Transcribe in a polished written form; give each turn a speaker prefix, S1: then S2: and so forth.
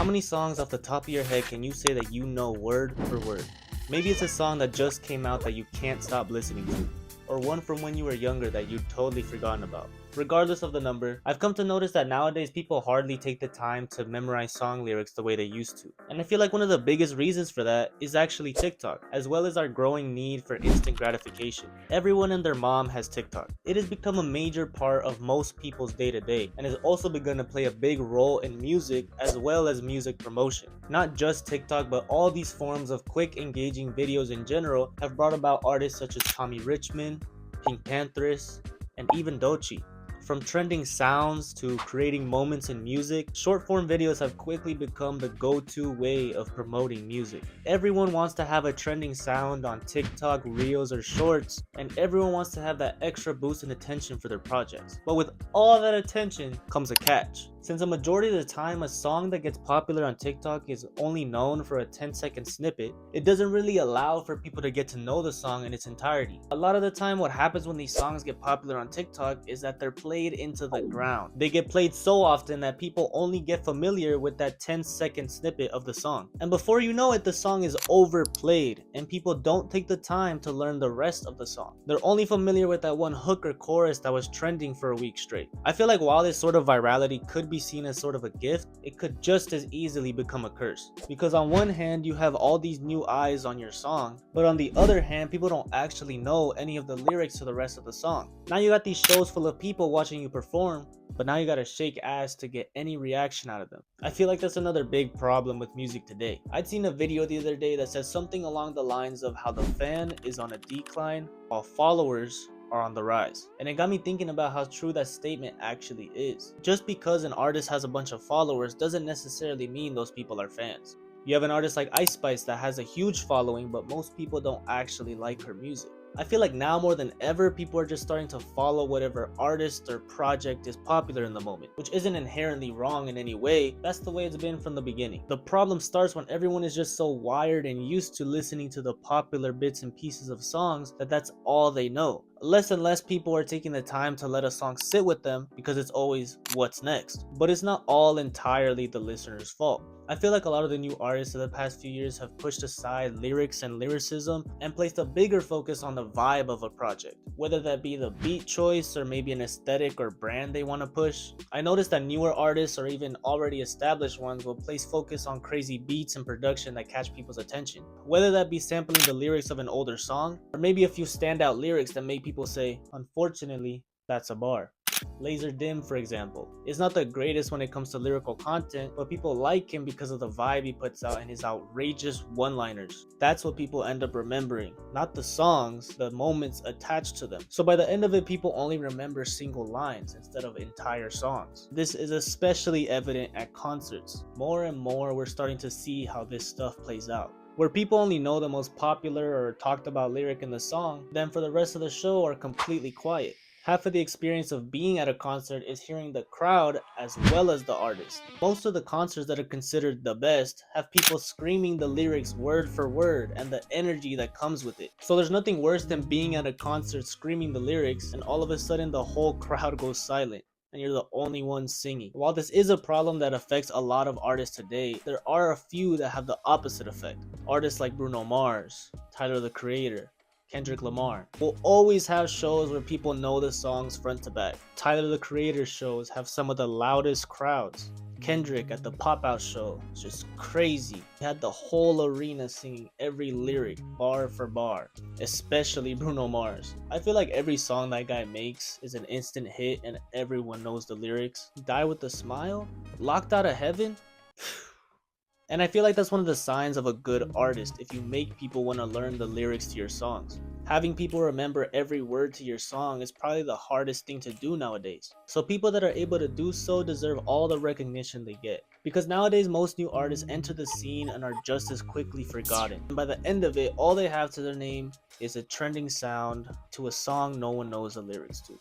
S1: How many songs off the top of your head can you say that you know word for word? Maybe it's a song that just came out that you can't stop listening to, or one from when you were younger that you'd totally forgotten about. Regardless of the number, I've come to notice that nowadays people hardly take the time to memorize song lyrics the way they used to. And I feel like one of the biggest reasons for that is actually TikTok, as well as our growing need for instant gratification. Everyone and their mom has TikTok. It has become a major part of most people's day to day, and has also begun to play a big role in music as well as music promotion. Not just TikTok, but all these forms of quick engaging videos in general have brought about artists such as Tommy Richmond, Pink Panthers, and even Doechii. From trending sounds to creating moments in music, short form videos have quickly become the go-to way of promoting music. Everyone wants to have a trending sound on TikTok, Reels, or Shorts, and everyone wants to have that extra boost in attention for their projects. But with all that attention comes a catch. Since a majority of the time a song that gets popular on TikTok is only known for a 10-second snippet, it doesn't really allow for people to get to know the song in its entirety. A lot of the time what happens when these songs get popular on TikTok is that they're played into the ground. They get played so often that people only get familiar with that 10-second snippet of the song. And before you know it, the song is overplayed and people don't take the time to learn the rest of the song. They're only familiar with that one hook or chorus that was trending for a week straight. I feel like while this sort of virality could be seen as sort of a gift, it could just as easily become a curse. Because on one hand, you have all these new eyes on your song, but on the other hand, people don't actually know any of the lyrics to the rest of the song. Now you got these shows full of people watching you perform, but now you gotta shake ass to get any reaction out of them. I feel like that's another big problem with music today. I'd seen a video the other day that says something along the lines of how the fan is on a decline while followers are on the rise. And it got me thinking about how true that statement actually is. Just because an artist has a bunch of followers doesn't necessarily mean those people are fans. You have an artist like Ice Spice that has a huge following, but most people don't actually like her music. I feel like now more than ever, people are just starting to follow whatever artist or project is popular in the moment, which isn't inherently wrong in any way. That's the way it's been from the beginning. The problem starts when everyone is just so wired and used to listening to the popular bits and pieces of songs that that's all they know. Less and less people are taking the time to let a song sit with them because it's always what's next. But it's not all entirely the listener's fault. I feel like a lot of the new artists of the past few years have pushed aside lyrics and lyricism and placed a bigger focus on the vibe of a project, whether that be the beat choice or maybe an aesthetic or brand they want to push. I noticed that newer artists or even already established ones will place focus on crazy beats and production that catch people's attention, whether that be sampling the lyrics of an older song or maybe a few standout lyrics that make people say, unfortunately, that's a bar. Laser Dim, for example, is not the greatest when it comes to lyrical content, but people like him because of the vibe he puts out and his outrageous one-liners. That's what people end up remembering, not the songs, the moments attached to them. So by the end of it, people only remember single lines instead of entire songs. This is especially evident at concerts. More and more, we're starting to see how this stuff plays out, where people only know the most popular or talked about lyric in the song, then for the rest of the show are completely quiet. Half of the experience of being at a concert is hearing the crowd as well as the artist. Most of the concerts that are considered the best have people screaming the lyrics word for word and the energy that comes with it. So there's nothing worse than being at a concert screaming the lyrics and all of a sudden the whole crowd goes silent and you're the only one singing. While this is a problem that affects a lot of artists today, there are a few that have the opposite effect. Artists like Bruno Mars, Tyler the Creator, Kendrick Lamar will always have shows where people know the songs front to back. Tyler the Creator shows have some of the loudest crowds. Kendrick at the Pop Out show is just crazy. He had the whole arena singing every lyric, bar for bar, especially Bruno Mars. I feel like every song that guy makes is an instant hit and everyone knows the lyrics. Die with a Smile? Locked Out of Heaven? And I feel like that's one of the signs of a good artist if you make people want to learn the lyrics to your songs. Having people remember every word to your song is probably the hardest thing to do nowadays. So people that are able to do so deserve all the recognition they get. Because nowadays most new artists enter the scene and are just as quickly forgotten. And by the end of it, all they have to their name is a trending sound to a song no one knows the lyrics to.